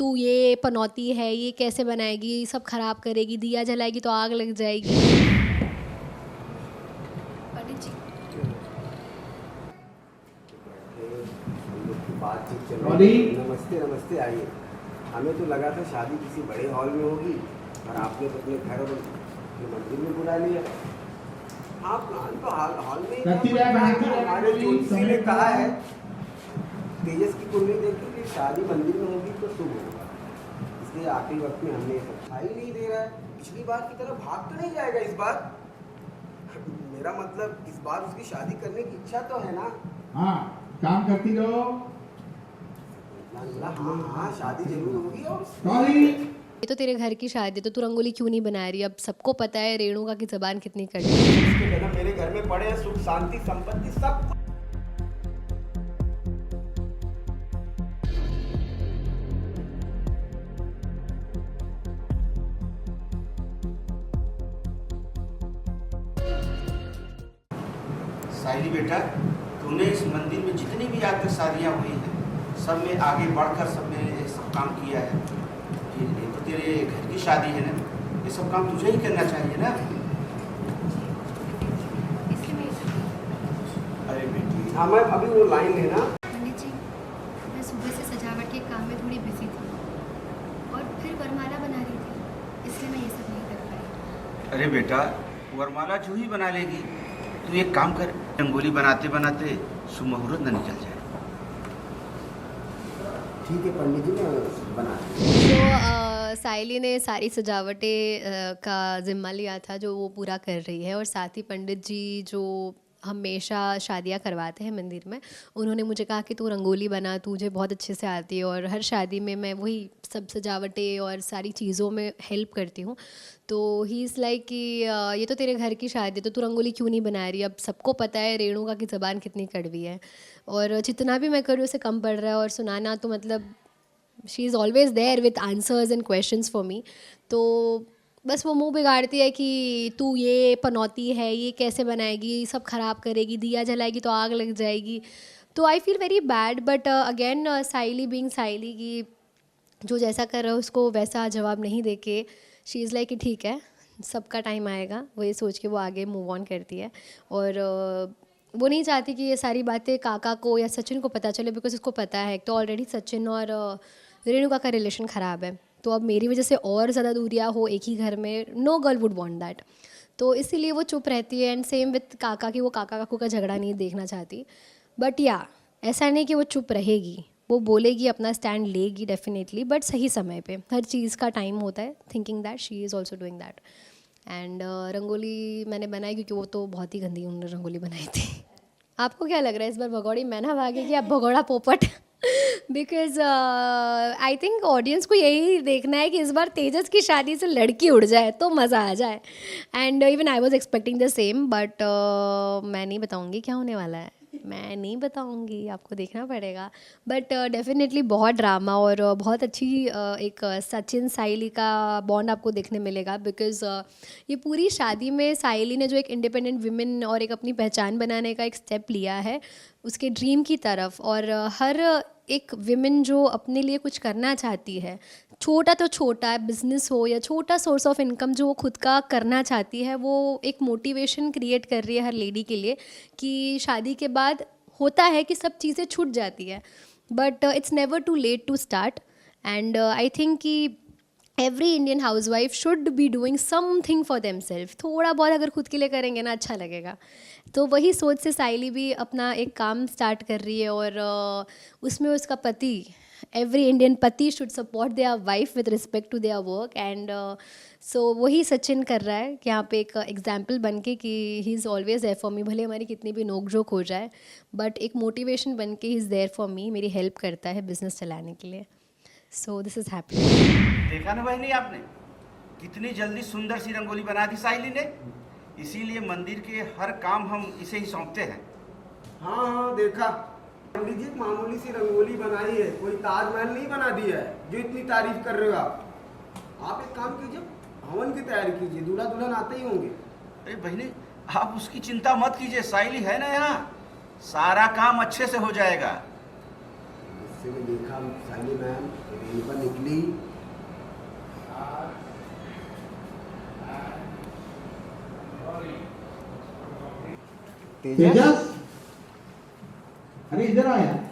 तू ये पनौती है, ये कैसे बनाएगी, सब खराब करेगी, दिया जलाएगी तो आग लग जाएगी। पंडित जी, बातचीत चल रही है। नमस्ते नमस्ते, आइए। हमें तो लगा था शादी किसी बड़े हॉल में होगी और आपने तो अपने घर और अपने मंदिर में बुला लिया। हाँ, प्लान तो हॉल में ही था। हमारे ज्योतिषी ने कहा है तेजस की कुंडली देखी कि शादी मंदिर में होगी तो शुभ होगा, इसलिए आखिरी वक्त में हमने अच्छा ही नहीं दे रहा है। पिछली बार की तरह भाग तो नहीं जाएगा इस बार? मेरा मतलब इस बार उसकी शादी करने की इच्छा तो है ना? हाँ, काम करती रहो। हाँ हाँ, शादी जरूर होगी। और ये तो तेरे घर की शादी, तो तू रंगोली क्यों नहीं बना रही? अब सबको पता है रेणुका की जबान कितनी कड़वी है। इसके जन्म मेरे घर में पड़े हैं, सुख शांति संपत्ति सब। साहिली बेटा, तूने इस मंदिर में जितनी भी आज तक शादियाँ हुई हैं सब में आगे बढ़कर सब में सब काम किया है। ये तो तेरे घर की शादी है ना, ये सब काम तुझे ही करना चाहिए ना। अरे बेटी, हाँ, मैं अभी वो लाइन है ना। पंडित जी, मैं सुबह से सजावट के काम में थोड़ी बिजी थी और फिर वरमाला बना रही थी, इसलिए मैं ये सब नहीं कर पाई। अरे बेटा, वरमाला जूही बना लेगी। तू एक काम कर, रंगोली बनाते बनाते सुमुहूर्त न निकल जाए। ठीक है पंडित जी, मैं बना तो साइली ने सारी सजावटें का जिम्मा लिया था जो वो पूरा कर रही है, और साथ ही पंडित जी जो हमेशा शादियाँ करवाते हैं मंदिर में, उन्होंने मुझे कहा कि तू रंगोली बना, तुझे बहुत अच्छे से आती है और हर शादी में मैं वही सब सजावटें और सारी चीज़ों में हेल्प करती हूँ। तो ही इज़ लाइक कि ये तो तेरे घर की शादी, तो तू रंगोली क्यों नहीं बना रही? अब सबको पता है रेणुका की ज़बान कितनी कड़वी है, और जितना भी मैं करूँ उसे कम पड़ रहा है, और सुनाना तो मतलब she is always there with answers and questions for me. तो बस वो मुंह बिगाड़ती है कि तू ये पनौती है, ये कैसे बनाएगी, सब खराब करेगी, दिया जलाएगी तो आग लग जाएगी। तो I feel very bad, but again Saili being Saili की जो जैसा कर रहा है उसको वैसा जवाब नहीं दे के शी इज़ लाइक कि ठीक है, सबका टाइम आएगा, वो ये सोच के वो आगे मूव ऑन करती है। और वो नहीं चाहती कि ये सारी बातें काका को या सचिन को पता चले, बिकॉज उसको पता है तो ऑलरेडी सचिन और रेणुका का रिलेशन ख़राब है, तो अब मेरी वजह से और ज़्यादा दूरियाँ हो एक ही घर में, no girl would want that. तो इसीलिए वो चुप रहती है। एंड सेम विथ काका की, वो काका काकू का झगड़ा नहीं देखना चाहती। बट या ऐसा नहीं कि वो चुप रहेगी, वो बोलेगी, अपना स्टैंड लेगी डेफिनेटली, बट सही समय पे। हर चीज़ का टाइम होता है, thinking that she is also doing that. And rangoli मैंने बनाई क्योंकि वो तो बहुत ही गंदी उन्होंने रंगोली बनाई थी। आपको क्या लग रहा है इस बार भगौड़ी मैना भागेगी या भगौड़ा पोपट? बिकॉज आई थिंक ऑडियंस को यही देखना है कि इस बार तेजस की शादी से लड़की उड़ जाए तो मज़ा आ जाए। And even I was expecting the same, but मैं नहीं बताऊँगी क्या होने वाला है, मैं नहीं बताऊंगी, आपको देखना पड़ेगा। बट डेफिनेटली बहुत ड्रामा और बहुत अच्छी एक सचिन साइली का बॉन्ड आपको देखने मिलेगा। बिकॉज ये पूरी शादी में साइली ने जो एक इंडिपेंडेंट विमेन और एक अपनी पहचान बनाने का एक स्टेप लिया है उसके ड्रीम की तरफ, और हर एक विमेन जो अपने लिए कुछ करना चाहती है, छोटा तो छोटा बिजनेस हो या छोटा सोर्स ऑफ इनकम जो वो खुद का करना चाहती है, वो एक मोटिवेशन क्रिएट कर रही है हर लेडी के लिए कि शादी के बाद होता है कि सब चीज़ें छूट जाती है, but it's never too late to start. And I think कि every Indian housewife should be doing something for them self. थोड़ा बहुत अगर खुद के लिए करेंगे ना, अच्छा लगेगा। तो वही सोच से साइली भी अपना एक काम स्टार्ट कर रही है, और उसमें उसका पति, एवरी इंडियन पति should support their wife with respect to their work. And so वही सचिन कर रहा है कि यहाँ पे एक एग्जाम्पल बन के कि he is always there for me, भले हमारी कितनी भी नोक झोंक हो जाए, बट एक मोटिवेशन बन के he is there for me, मेरी हेल्प करता है बिजनेस चलाने के लिए। So this is happy. देखा ना बहनी आपने, कितनी जल्दी सुंदर सी रंगोली बना दी साहिली ने। इसीलिए मंदिर के हर काम हम इसे ही सौंपते हैं। हाँ हाँ, देखा पंडित जी, मामूली सी रंगोली बनाई है, कोई ताजमहल नहीं बना दिया है जो इतनी तारीफ कर रहे हो आप एक काम कीजिए, हवन की तैयारी कीजिए, दूल्हा दुल्हन आते ही होंगे। अरे बहनी, आप उसकी चिंता मत कीजिए, साहिली है ना यहाँ, सारा काम अच्छे से हो जाएगा। इससे मैं देखा साइली मैम दीपा निकली। तेजस, तेजस, अरे इधर आया।